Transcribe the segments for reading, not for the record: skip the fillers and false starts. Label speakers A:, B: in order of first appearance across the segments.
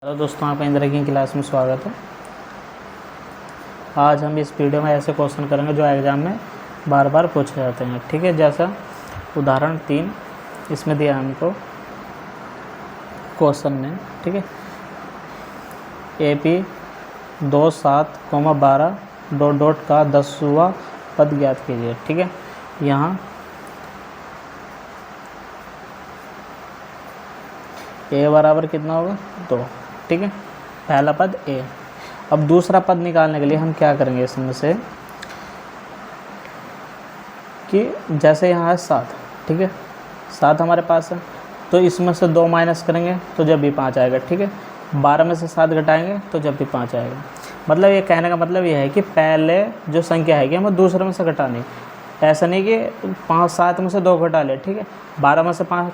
A: Hello दोस्तों, आपका इंदिरा की क्लास में स्वागत है। आज हम इस वीडियो में ऐसे क्वेश्चन करेंगे जो एग्ज़ाम में बार बार पूछे जाते हैं। ठीक है, जैसा उदाहरण 3 इसमें दिया हमको क्वेश्चन ने। ठीक है, AP 2 7, 12 डॉट डॉट का 10वां पद ज्ञात कीजिए। ठीक है, यहाँ A बराबर कितना होगा 2। ठीक है, पहला पद A। अब दूसरा पद निकालने के लिए हम क्या करेंगे, इसमें से कि जैसे यहाँ है 7। ठीक है, 7 हमारे पास है, तो इसमें से 2 माइनस करेंगे तो जब भी 5 आएगा। ठीक है, 12 में से 7 घटाएंगे तो जब भी 5 आएगा। मतलब ये कहने का मतलब ये है कि पहले जो संख्या है कि हमें दूसरे में से घटानी। ऐसा नहीं कि 5 7 में से 2 घटा ले। ठीक है, 12 में से 5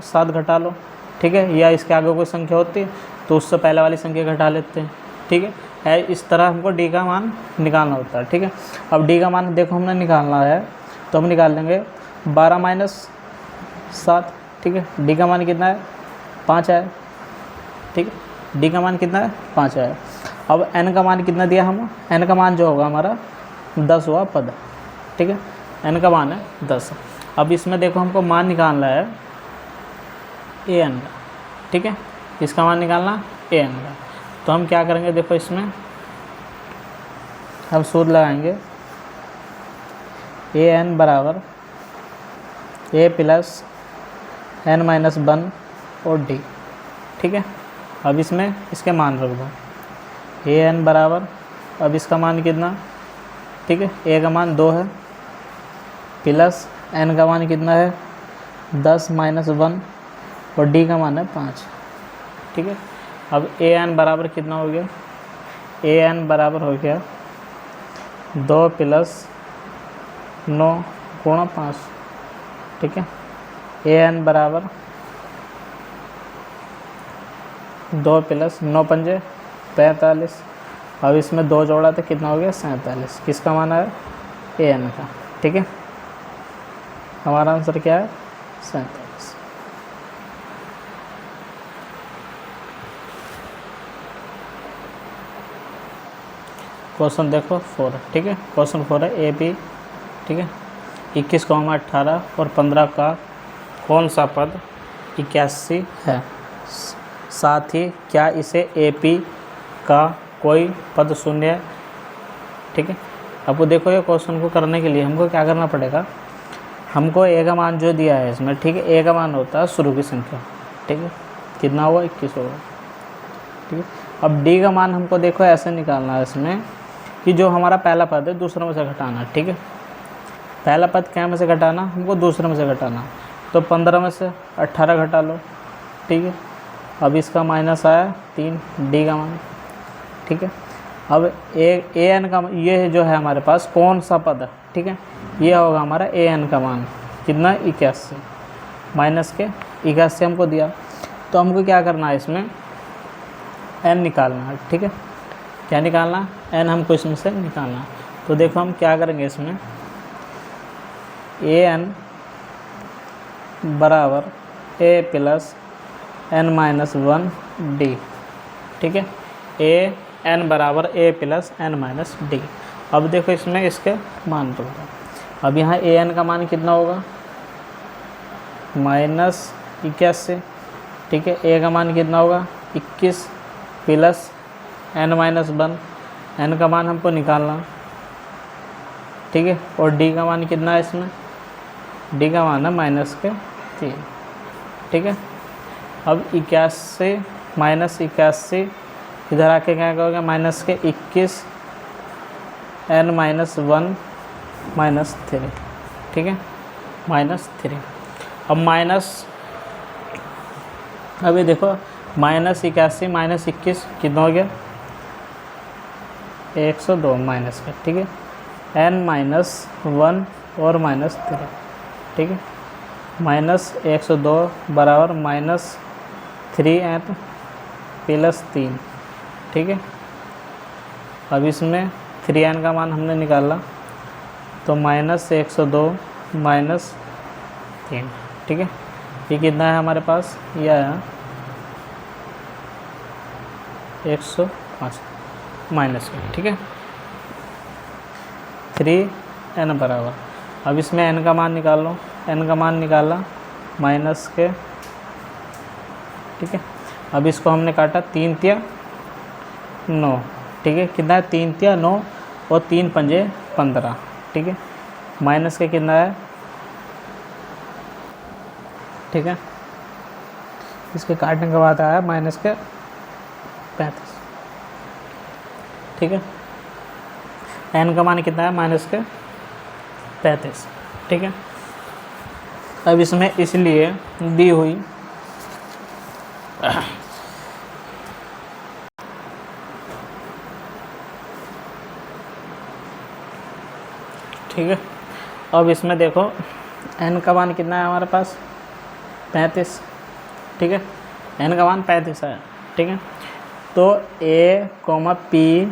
A: 7 घटा लो। ठीक है, या इसके आगे कोई संख्या होती है तो उससे पहले वाली संख्या घटा लेते हैं। ठीक है, इस तरह हमको डी का मान निकालना होता है। ठीक है, अब डी का मान देखो हमने निकालना है तो हम निकाल लेंगे 12 माइनस 7। ठीक है, डी का मान कितना है 5 है। ठीक है, डी का मान कितना है 5 है। अब एन का मान कितना दिया हम, एन का मान जो होगा हमारा 10वां पद। ठीक है, एन का मान है 10। अब इसमें देखो हमको मान निकालना है ए एन का। ठीक है, इसका मान निकालना ए एन का। तो हम क्या करेंगे, देखो इसमें हम सूत्र लगाएंगे ए एन बराबर ए प्लस एन माइनस 1 और डी। ठीक है, अब इसमें इसके मान रख दो। ए एन बराबर, अब इसका मान कितना, ठीक है, ए का मान 2 है प्लस एन का मान कितना है 10 माइनस 1 और डी का मान है 5। ठीक है, अब ए एन बराबर कितना हो गया, ए एन बराबर हो गया 2 प्लस 9 गुणा 5। ठीक है, ए एन बराबर 2 प्लस 9 पंजे 45। अब इसमें 2 जोड़ा तो कितना हो गया 47। किसका मान है ए एन का। ठीक है, हमारा आंसर क्या है 47। क्वेश्चन देखो 4। ठीक है, क्वेश्चन 4 है AP। ठीक है, 21, 18 और 15 का कौन सा पद 81 है। साथ ही क्या इसे AP का कोई पद शून्य है। ठीक है, अब देखो ये क्वेश्चन को करने के लिए हमको क्या करना पड़ेगा, हमको ए का मान जो दिया है इसमें, ठीक है, ए का मान होता है शुरू की संख्या। ठीक है, कितना हुआ 21 होगा। ठीक है, अब डी का मान हमको देखो ऐसे निकालना है इसमें कि जो हमारा पहला पद है दूसरे में से घटाना। ठीक है, पहला पद क्या में से घटाना, हमको दूसरे में से घटाना। तो 15 में से 18 घटा लो। ठीक है, अब इसका माइनस आया 3 डी का मान। ठीक है, अब ए एन का ये जो है हमारे पास कौन सा पद है। ठीक है, ये होगा हमारा ए एन का मान कितना 81 माइनस के 81 हमको दिया। तो हमको क्या करना है, इसमें एन निकालना है। ठीक है, क्या निकालना, एन हमको इसमें से निकालना। तो देखो हम क्या करेंगे, इसमें ए एन बराबर ए प्लस एन माइनस 1 डी। ठीक है, ए एन बराबर ए प्लस एन माइनस डी। अब देखो इसमें इसके मान तो होगा। अब यहाँ ए एन का मान कितना होगा -81। ठीक है, ए का मान कितना होगा 21 प्लस एन माइनस 1, एन का मान हमको निकालना। ठीक है, और डी का मान कितना है इसमें, डी का मान है -3। ठीक है, अब 81 माइनस 81 इधर आके क्या कहोगे माइनस के 21 एन माइनस 1 -3। ठीक है, -3। अब माइनस, अभी देखो -81 माइनस 21 कितना हो गया 102 माइनस का। ठीक है, एन माइनस 1 और -3। ठीक है, -102 बराबर -3 एन प्लस 3। ठीक है, अब इसमें 3n का मान हमने निकाला तो -102 -3। ठीक है, ये कितना है हमारे पास, यह है 105 माइनस के, ठीक है। 3n बराबर, अब इसमें n का मान निकाल लो, n का मान निकाला माइनस के, ठीक है। अब इसको हमने काटा 3 तिया 9, ठीक है। कितना है 3 तिया 9 और 3 पंजे 15, ठीक है। माइनस के कितना है, ठीक है। इसके काटने के बाद आया माइनस के 35, ठीक है। n का मान कितना है माइनस के 35, ठीक है। अब इसमें इसलिए दी हुई ठीक है। अब इसमें देखो n का मान कितना है हमारे पास 35, ठीक है। n का मान 35 है, ठीक है। तो a, p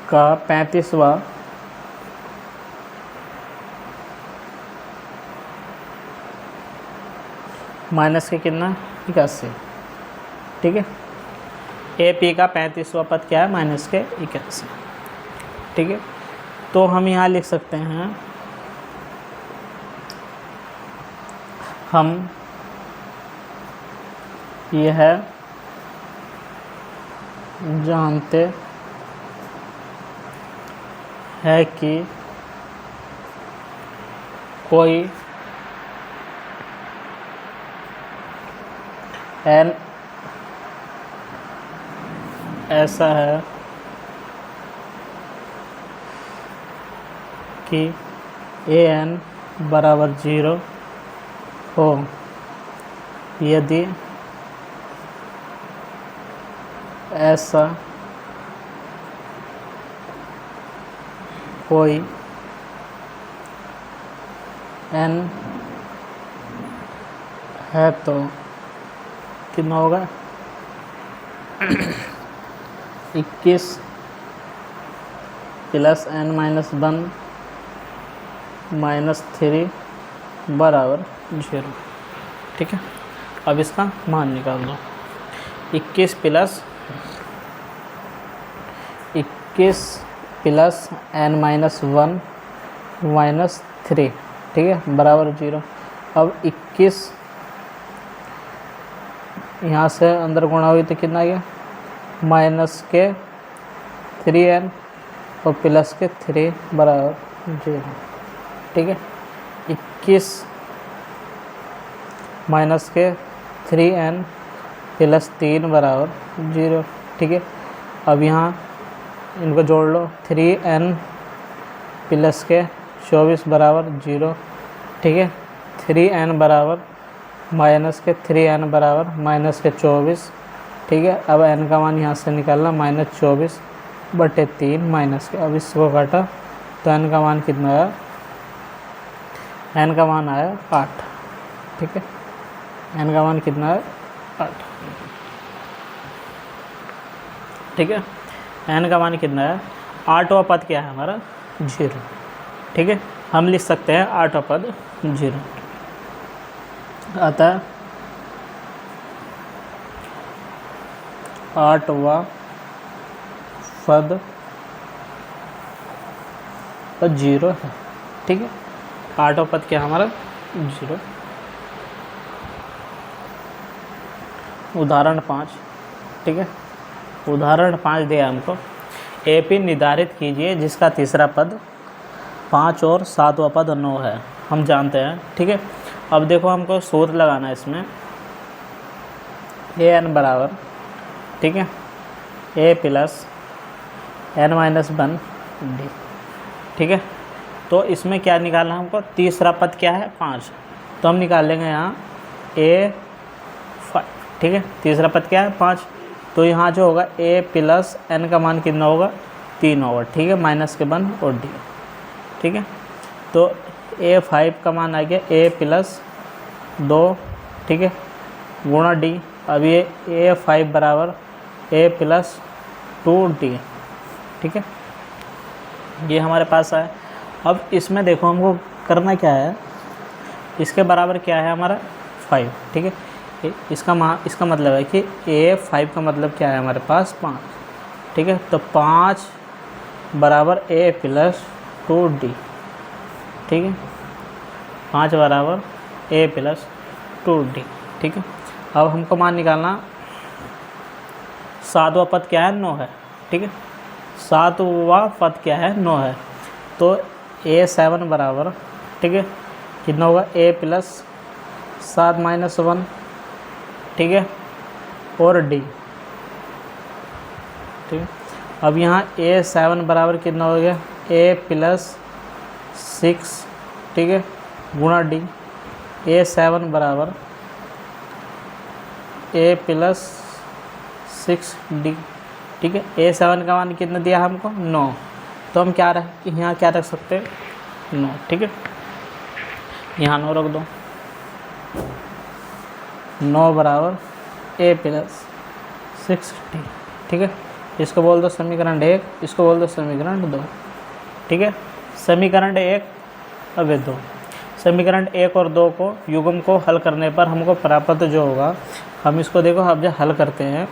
A: का 35वां माइनस के कितना 81, ठीक है। ए पी का 35वां पद क्या है माइनस के 81, ठीक है। तो हम यहाँ लिख सकते हैं, हम यह जानते हैं कि कोई n ऐसा है कि an बराबर 0 हो यदि ऐसा कोई n है तो कितना होगा 21 प्लस n माइनस 1 माइनस 3 बराबर 0, ठीक है। अब इसका मान निकाल दो, 21 प्लस n माइनस 1 माइनस 3, ठीक है, बराबर 0। अब 21 यहाँ से अंदर गुणा हुई तो कितना आ गया माइनस के 3n और प्लस के 3 बराबर 0, ठीक है। 21 माइनस के 3n प्लस 3 बराबर 0, ठीक है। अब यहाँ इनको जोड़ लो, 3n प्लस के 24 बराबर 0, ठीक है। 3n बराबर माइनस के 3n बराबर माइनस के 24, ठीक है। अब n का मान यहाँ से निकालना माइनस 24/3 माइनस के, अब इसको काटा तो n का मान कितना आया, n का मान आया 8, ठीक है। n का मान कितना है 8, ठीक है। n का मान कितना है 8वां पद क्या है हमारा 0, ठीक है। हम लिख सकते हैं 8वां पद 0, अतः 8वां पद 0 है, ठीक है। 8वां पद क्या हमारा 0। उदाहरण 5, ठीक है। उदाहरण 5 दिया हमको, AP निर्धारित कीजिए जिसका तीसरा पद 5 और 7वां पद 9 है, हम जानते हैं, ठीक है। अब देखो हमको सूत्र लगाना है इसमें, an बराबर, ठीक है, a plus n minus 1 d, ठीक है। तो इसमें क्या निकालना है हमको, तीसरा पद क्या है 5, तो हम निकाल लेंगे यहाँ a5, ठीक है। तीसरा पद क्या है 5, तो यहाँ जो होगा a प्लस n का मान कितना होगा 3 होगा, ठीक है, माइनस के 1 और d, ठीक है। तो a5 का मान आ गया a प्लस 2, ठीक है, गुणा d। अब ये a5 बराबर a प्लस 2d, ठीक है, ये हमारे पास आया। अब इसमें देखो हमको करना क्या है, इसके बराबर क्या है हमारा 5, ठीक है। इसका मतलब है कि A5 का मतलब क्या है हमारे पास 5, ठीक है। तो 5 बराबर A प्लस 2D, ठीक है। 5 बराबर A प्लस 2D, ठीक है। अब हमको मान निकालना, सातवां पद क्या है 9 है, ठीक है। सातवां पद क्या है 9 है। तो A7 बराबर, ठीक है, कितना होगा A प्लस 7 माइनस 1, ठीक है, और D, ठीक है। अब यहाँ A7 बराबर कितना हो गया A प्लस 6, ठीक है, गुणा D। A7 बराबर A प्लस 6D, ठीक है। A7 का मान कितना दिया हमको 9, तो हम क्या रख कि यहाँ क्या रख सकते हैं 9, ठीक है। यहाँ 9 रख दो। 9 बराबर A प्लस 6D, ठीक है। इसको बोल दो समीकरण 1, इसको बोल दो समीकरण 2, ठीक है। समीकरण 1 अब 2, समीकरण 1 और 2 को युग्म को हल करने पर हमको प्राप्त जो होगा, हम इसको देखो अब जब हल करते हैं,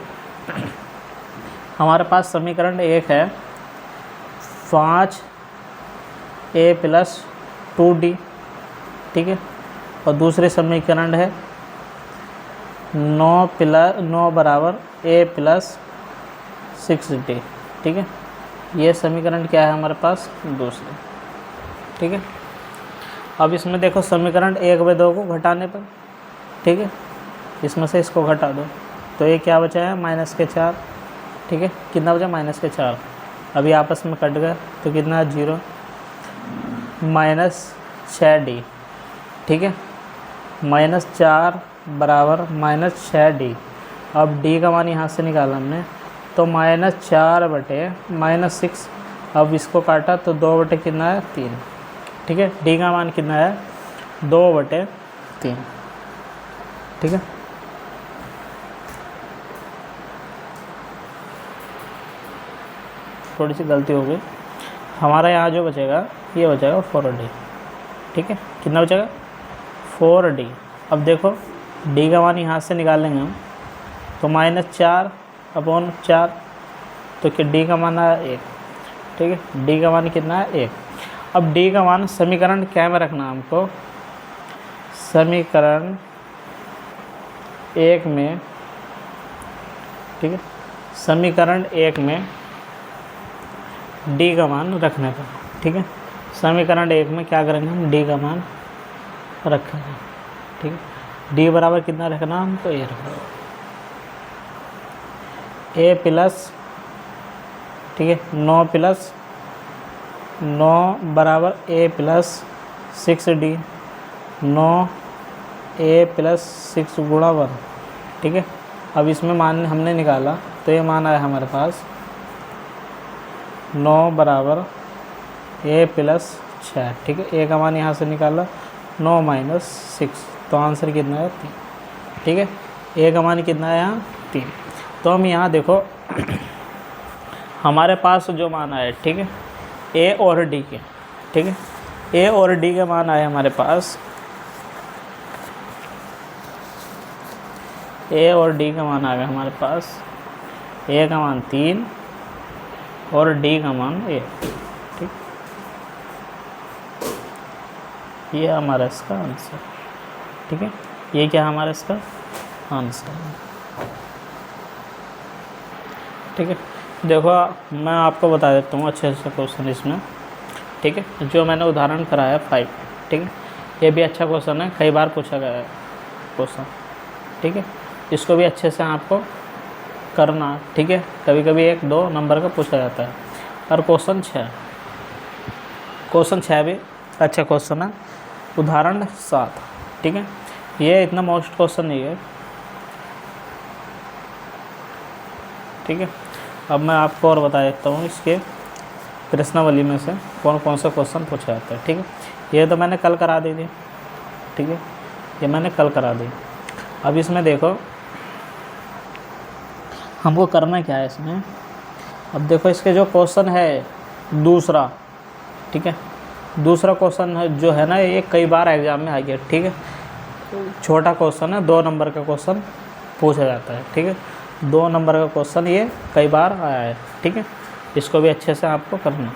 A: हमारे पास समीकरण 1 है 5A प्लस 2D, ठीक है। और दूसरे समीकरण है 9 बराबर A प्लस 6D, ठीक है। ये समीकरण क्या है हमारे पास दूसरे, ठीक है। अब इसमें देखो समीकरण 1 व 2 को घटाने पर, ठीक है, इसमें से इसको घटा दो, तो ये क्या बचा है -4, ठीक है। कितना बचा -4, अभी आपस में कट गया तो कितना 0, -6D, ठीक है। -4 बराबर -6D। अब D का मान यहाँ से निकाला हमने, तो -4 बटे -6, अब इसको काटा तो 2 बटे कितना है 3, ठीक है। D का मान कितना है 2 बटे 3, ठीक है। थोड़ी सी गलती हो गई, हमारा यहाँ जो बचेगा ये बचेगा 4D, ठीक है। कितना बचेगा 4D। अब देखो D का मान यहाँ से निकालेंगे हम, तो -4/4, तो कि D का मान है 1, ठीक है। D का मान कितना है 1। अब D का मान समीकरण क्या में रखना हमको, समीकरण 1 में, ठीक है, समीकरण 1 में D का मान रखने का, ठीक है। समीकरण 1 में क्या करेंगे हम D का मान रखेंगे, ठीक है। D बराबर कितना रखना हमको ये रखना A प्लस, ठीक है, 9 प्लस 9 बराबर A plus 6D, 9 A plus 6 गुणा 1, ठीक है। अब इसमें मान हमने निकाला तो ये मान आया हमारे पास 9 बराबर A प्लस 6, ठीक है। A का मान यहाँ से निकाला 9 माइनस 6, तो आंसर कितना है 3, ठीक है। A का मान कितना है यहाँ 3। तो हम यहाँ देखो हमारे पास जो मान आए, ठीक है, A और D के, ठीक है, A और D के मान आए हमारे पास, A और D का मान आ गया हमारे पास, A का मान 3 और D का मान 1, ठीक। ये हमारा इसका आंसर, ठीक है। ये क्या हमारा इसका आंसर है, ठीक है। देखो मैं आपको बता देता हूँ अच्छे से क्वेश्चन इसमें, ठीक है, जो मैंने उदाहरण कराया है 5, ठीक है। ये भी अच्छा क्वेश्चन है, कई बार पूछा गया है क्वेश्चन, ठीक है। इसको भी अच्छे से आपको करना, ठीक है। कभी कभी 1-2 नंबर का पूछा जाता है। और क्वेश्चन 6 भी अच्छा क्वेश्चन है, उदाहरण 7, ठीक है। ये इतना मोस्ट क्वेश्चन नहीं है, ठीक है। अब मैं आपको और बता देता हूँ इसके प्रश्नावली में से कौन कौन सा क्वेश्चन पूछा जाता है, ठीक है। ये तो मैंने कल करा दी थी, ठीक है, ये मैंने कल करा दी। अब इसमें देखो हमको करना क्या है इसमें। अब देखो इसके जो क्वेश्चन है दूसरा, ठीक है, दूसरा क्वेश्चन है जो है ना, ये कई बार एग्जाम में आ गया, ठीक है। छोटा क्वेश्चन है, 2 नंबर का क्वेश्चन पूछा जाता है, ठीक है। 2 नंबर का क्वेश्चन ये कई बार आया है, ठीक है। इसको भी अच्छे से आपको करना है।